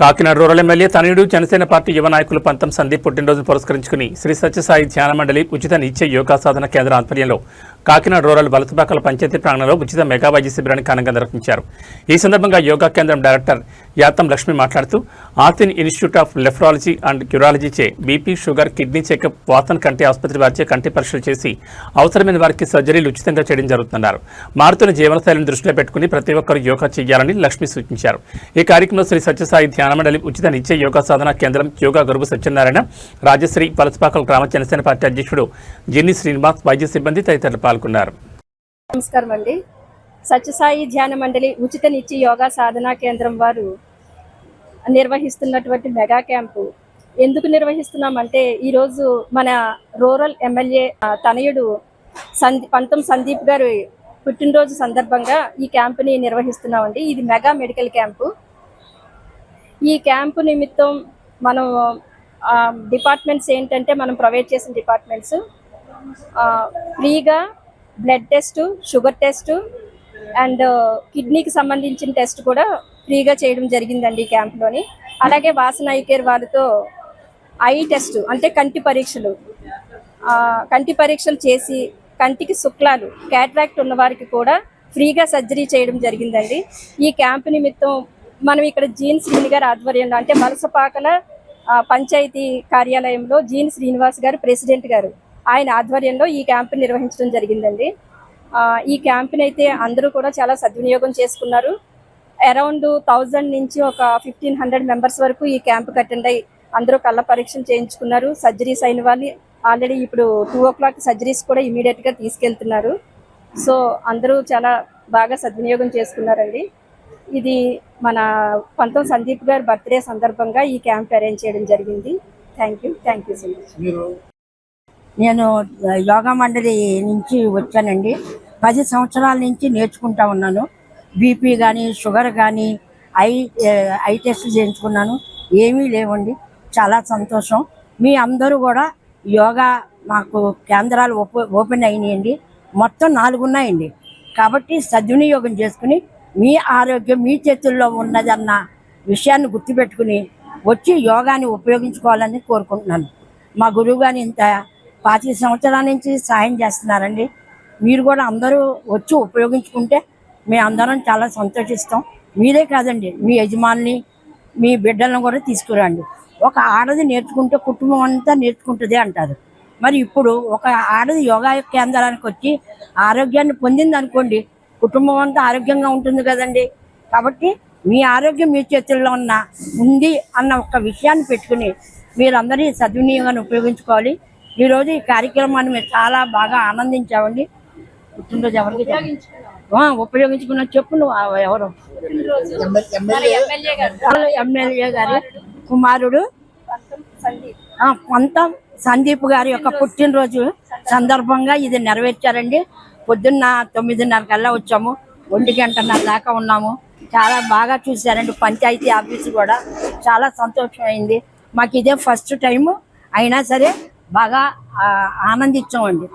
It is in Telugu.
కాకినాడ రూరల్ ఎమ్మెల్యే తనయుడు జనసేన పార్టీ యువ నాయకులు పంతం సందీప్ పుట్టినరోజును పురస్కరించుకుని శ్రీ సత్యసాయి ధ్యాన మండలి ఉచిత నిత్య యోగా సాధన కేంద్ర ఆధ్వర్యంలో కాకినాడ రూరల్ వలసపాకల పంచాయతీ ప్రాంగణంలో ఉచిత మెగా వైద్య శిబిరాన్ని ఘనంగా నిర్వహించారు. ఈ సందర్భంగా యోగా కేంద్రం డైరెక్టర్ యాతం లక్ష్మి మాట్లాడుతూ ఆర్థిన్ ఇన్స్టిట్యూట్ ఆఫ్ నెఫ్రాలజీ అండ్ క్యూరాలజీ చే బీపీ, షుగర్, కిడ్నీ చెకప్, వాతన్ కంటి ఆసుపత్రి వారిచే కంటి పరీక్షలు చేసి అవసరమైన వారికి సర్జరీలు ఉచితంగా చేయడం జరుగుతున్నారు. మారుతున్న జీవనశైలిని దృష్టిలో పెట్టుకుని ప్రతి ఒక్కరూ యోగా చేయాలని లక్ష్మి సూచించారు. ఈ కార్యక్రమంలో శ్రీ సత్యసాయి ధ్యాన మండలి ఉచిత నిత్య యోగా సాధన కేంద్రం యోగా గురువు సత్యనారాయణ, రాజశ్రీ, వలసపాకల గ్రామ జనసేన పార్టీ అధ్యక్షుడు జిన్ని శ్రీనివాస్, వైద్య సిబ్బంది తదితరులు పాల్గొన్నారు. నమస్కారం అండి. సత్యసాయి ధ్యాన మండలి ఉచిత నిత్య యోగా సాధనా కేంద్రం వారు నిర్వహిస్తున్నటువంటి మెగా క్యాంపు ఎందుకు నిర్వహిస్తున్నామంటే, ఈరోజు మన రూరల్ ఎమ్మెల్యే తనయుడు పంతం సందీప్ గారి పుట్టినరోజు సందర్భంగా ఈ క్యాంపుని నిర్వహిస్తున్నామండి. ఇది మెగా మెడికల్ క్యాంపు. ఈ క్యాంపు నిమిత్తం మనం డిపార్ట్మెంట్స్ ఏంటంటే, మనం ప్రొవైడ్ చేసిన డిపార్ట్మెంట్స్ ఫ్రీగా blood test, sugar test and కిడ్నీకి సంబంధించిన టెస్ట్ కూడా ఫ్రీగా చేయడం జరిగిందండి ఈ క్యాంప్లోని. అలాగే వాసన ఐ కేర్ వారితో ఐ టెస్ట్ అంటే కంటి పరీక్షలు చేసి కంటికి శుక్లాలు, క్యాట్రాక్ట్ ఉన్న వారికి కూడా ఫ్రీగా సర్జరీ చేయడం జరిగిందండి. ఈ క్యాంపు నిమిత్తం మనం ఇక్కడ జీన్ శ్రీని గారి ఆధ్వర్యంలో, అంటే వలసపాకల పంచాయతీ కార్యాలయంలో జీన్ శ్రీనివాస్ గారు ప్రెసిడెంట్ గారు, ఆయన ఆధ్వర్యంలో ఈ క్యాంపు నిర్వహించడం జరిగిందండి. ఈ క్యాంపుని అయితే అందరూ కూడా చాలా సద్వినియోగం చేసుకున్నారు. అరౌండ్ 1000 నుంచి ఒక 1500 మెంబర్స్ వరకు ఈ క్యాంపుకి అటెండ్ అయ్యి అందరూ కళ్ళ పరీక్షలు చేయించుకున్నారు. సర్జరీస్ అయిన వాళ్ళు ఆల్రెడీ ఇప్పుడు 2 o'clock సర్జరీస్ కూడా ఇమీడియట్గా తీసుకెళ్తున్నారు. సో అందరూ చాలా బాగా సద్వినియోగం చేసుకున్నారండి. ఇది మన పంతం సందీప్ గారి బర్త్డే సందర్భంగా ఈ క్యాంప్ అరేంజ్ చేయడం జరిగింది. Thank you so much. నేను యోగా మండలి నుంచి వచ్చానండి. 10 సంవత్సరాల నుంచి నేర్చుకుంటా ఉన్నాను. బీపీ కానీ, షుగర్ కానీ, ఐ టెస్ట్ చేయించుకున్నాను. ఏమీ లేవండి. చాలా సంతోషం. మీ అందరూ కూడా యోగా మాకు కేంద్రాలు ఓపెన్ అయినాయండి. మొత్తం 4 ఉన్నాయండి. కాబట్టి సద్వినియోగం చేసుకుని మీ ఆరోగ్యం మీ చేతుల్లో ఉన్నదన్న విషయాన్ని గుర్తుపెట్టుకుని వచ్చి యోగాని ఉపయోగించుకోవాలని కోరుకుంటున్నాను. మా గురువు గారిని ఇంత 25 సంవత్సరాల నుంచి సాయం చేస్తున్నారండి. మీరు కూడా అందరూ వచ్చి ఉపయోగించుకుంటే మేము అందరం చాలా సంతోషిస్తాం. మీరే కాదండి, మీ యజమానిని, మీ బిడ్డలను కూడా తీసుకురండి. ఒక ఆడది నేర్చుకుంటే కుటుంబం అంతా నేర్చుకుంటుంది అంటారు. మరి ఇప్పుడు ఒక ఆడది యోగా కేంద్రానికి వచ్చి ఆరోగ్యాన్ని పొందింది అనుకోండి, కుటుంబం అంతా ఆరోగ్యంగా ఉంటుంది కదండి. కాబట్టి మీ ఆరోగ్యం మీ చేతుల్లో ఉంది అన్న ఒక విషయాన్ని పెట్టుకుని మీరందరి సద్వినియోగాన్ని ఉపయోగించుకోవాలి. ఈరోజు ఈ కార్యక్రమాన్ని మేము చాలా బాగా ఆనందించామండి. పుట్టినరోజు ఎవరికి ఉపయోగించుకున్న చెప్పు నువ్వు ఎవరు? ఎమ్మెల్యే గారి కుమారుడు పంతం సందీప్ గారి యొక్క పుట్టినరోజు సందర్భంగా ఇది నెరవేర్చారండి. పొద్దున్న 9:30 కల్లా వచ్చాము. 1 గంటన్నర దాకా ఉన్నాము. చాలా బాగా చూశారండి. పంచాయతీ ఆఫీసు కూడా చాలా సంతోషం అయింది. మాకు ఇదే ఫస్ట్ టైము అయినా సరే బాగా ఆనందించామండి.